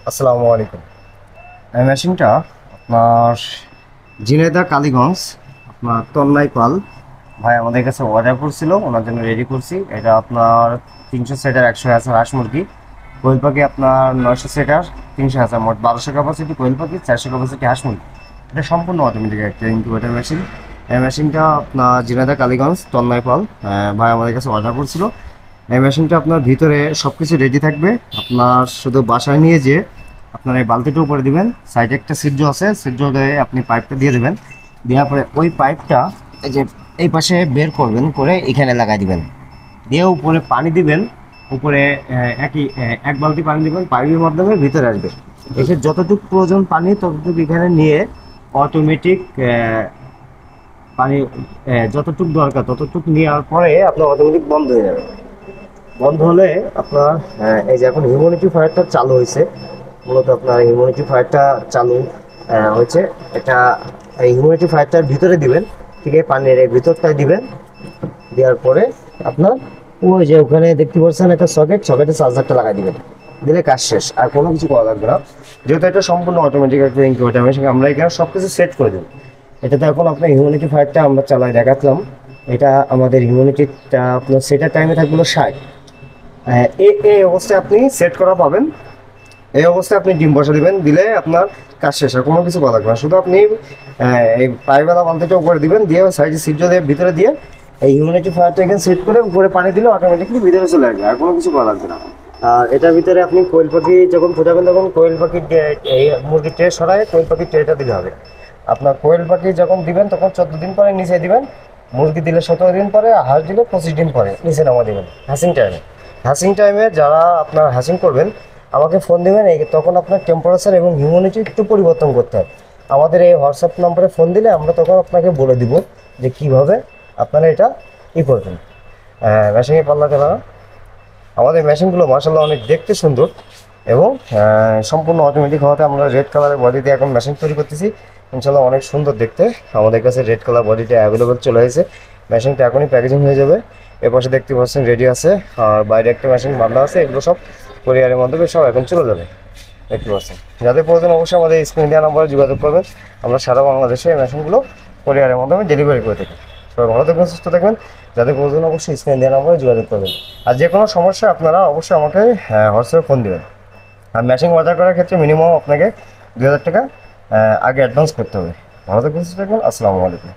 আসসালামু আলাইকুম। এই মেশিনটা আপনার ঝিনাইদহ কালীগঞ্জ, আপনার তন্ময় পাল ভাই আমাদের কাছে অর্ডার করছিল, ওনার জন্য রেডি করছি। এটা আপনার 300 সেটার 100 হাজার হাঁস মুরগি, কোয়েল পাখি আপনার 900 সেটার 300 হাজার, মোট 1200 ক্যাপাসিটি কোয়েল পাখি, 400 ক্যাপাসিটি হাঁস মুরগি। এটা সম্পূর্ণ অটোমেটিক একটা ইনকিউবেটর মেশিন। এই মেশিনটা আপনার ঝিনাইদহ কালীগঞ্জ তন্ময় পাল ভাই আমাদের কাছে অর্ডার করছিল। এই মেশিনটা আপনার ভিতরে সব কিছু রেডি থাকবে। আপনার শুধু বাসায় নিয়ে যেয়ে আপনার এই বালতিটা উপরে দিবেন, সাইডে একটা ছিদ্র আছে, ছিদ্র দিয়ে আপনি পাইপটা দিয়ে দেবেন। দেওয়ার পরে ওই পাইপটা এই যে এই পাশে বের করবেন, করে এখানে লাগাই দিবেন। দিয়ে উপরে পানি দিবেন, উপরে এক বালতি পানি দিবেন, পাইপের মাধ্যমে ভিতরে আসবে। এসে যতটুকু প্রয়োজন পানি ততটুকু এখানে নিয়ে অটোমেটিক পানি যতটুকু দরকার ততটুকু নেওয়ার পরে আপনার অটোমেটিক বন্ধ হয়ে যাবে। বন্ধ হলে আপনার এই যে এখন হিউমিডিফায়ারটা চালু হয়েছে, মূলত আপনার হিউমিডিফায়ারটা চালু হয়েছে। এটা এই হিউমিডিফায়ারটার ভিতরে দিবেন, ঠিক আছে, পানির এই ভিতরটায় দিবেন। দেওয়ার পরে আপনার ওই যে ওখানে দেখতে পাচ্ছেন একটা সকেটে চার্জারটা লাগাই দিবেন, দিলে কাজ শেষ, আর কোনো কিছু করা লাগবে না। যেহেতু এটা সম্পূর্ণ অটোমেটিক একটা ইনকিউবেটর মেশিন, আমরা এখানে সব কিছু সেট করে দেবো। এটাতে এখন আপনার হিউমিডিফায়ারটা আমরা চালাই দেখাতলাম। এটা আমাদের হিউমিডিটিটা আপনার সেটার টাইমে থাকলো 60। এই অবস্থায় আপনি সেট করা পাবেন। এই অবস্থায় আপনি ডিম বসা দিবেন, দিলে আপনার কাজ শেষ, আর কোনো কিছু করা লাগবে না। শুধু আপনি এই পাইপওয়ালা বালতিটা উপরে দিবেন, দিয়ে সাইডে সিটটা দিয়ে ভিতরে দিয়ে এই হিউমিডিফায়ারটা এখানে সেট করে উপরে পানি দিলে অটোমেটিকলি ভিতরে চলে আসবে, আর কোনো কিছু করা লাগবে না। আর এটার ভিতরে আপনি কোয়েল পাখি যখন ফোটাবেন তখন কোয়েল পাখির এই মুরগির ট্রে সরায় কোয়েল পাখির ট্রেটা দিলে হবে। আপনার কোয়েল পাখি যখন দিবেন তখন 14 দিন পরে নিচে দিবেন, মুরগি দিলে 17 দিন পরে, হাঁস দিলে 25 দিন পরে নিচে নামা দিবেন। হ্যাসিং টাইমে যারা আপনার হ্যাসিং করবেন আমাকে ফোন দেবেন। তখন আপনার টেম্পারেচার এবং হিউমিডিটি একটু পরিবর্তন করতে হবে। আমাদের এই হোয়াটসঅ্যাপ নম্বরে ফোন দিলে আমরা তখন আপনাকে বলে দিব যে কীভাবে আপনারা এটা করবেন। মেশিনে পাল্লা কেনা, আমাদের মেশিনগুলো মার্শাল্লাহ অনেক দেখতে সুন্দর এবং সম্পূর্ণ অটোমেটিক হওয়াতে আমরা রেড কালারের বডিতে এখন মেশিন তৈরি করতেছি। ইনশাল্লাহ অনেক সুন্দর দেখতে। আমাদের কাছে রেড কালার বডিটা অ্যাভেলেবেল চলে এসেছে। মেশিনটা এখনই প্যাকেজিং হয়ে যাবে। এপাশে দেখতে পাচ্ছেন রেডি আছে, আর বাইরে একটা মেশিন বাঁধা আছে। এগুলো সব কোরিয়ারের মাধ্যমে সব এখন চলে যাবে, দেখতে পাচ্ছেন। যাদের প্রয়োজন অবশ্যই আমাদের স্ক্রিন দেওয়া নম্বরে যোগাযোগ করবেন। আমরা সারা বাংলাদেশে এই মেশিনগুলো কোরিয়ারের মাধ্যমে ডেলিভারি করে থাকি। সবাই ভালো থাকবেন, সুস্থ থাকবেন। যাদের প্রয়োজন অবশ্যই স্ক্রিন দেওয়া নম্বরে যোগাযোগ করবেন। আর যে কোনো সমস্যা আপনারা অবশ্যই আমাকে হোয়াটসঅ্যাপে ফোন দেবেন। আর মেশিন অর্ডার করার ক্ষেত্রে মিনিমাম আপনাকে 2000 টাকা আগে অ্যাডভান্স করতে হবে। ভালো থাকবেন, সুস্থ থাকবেন। আসসালামু আলাইকুম।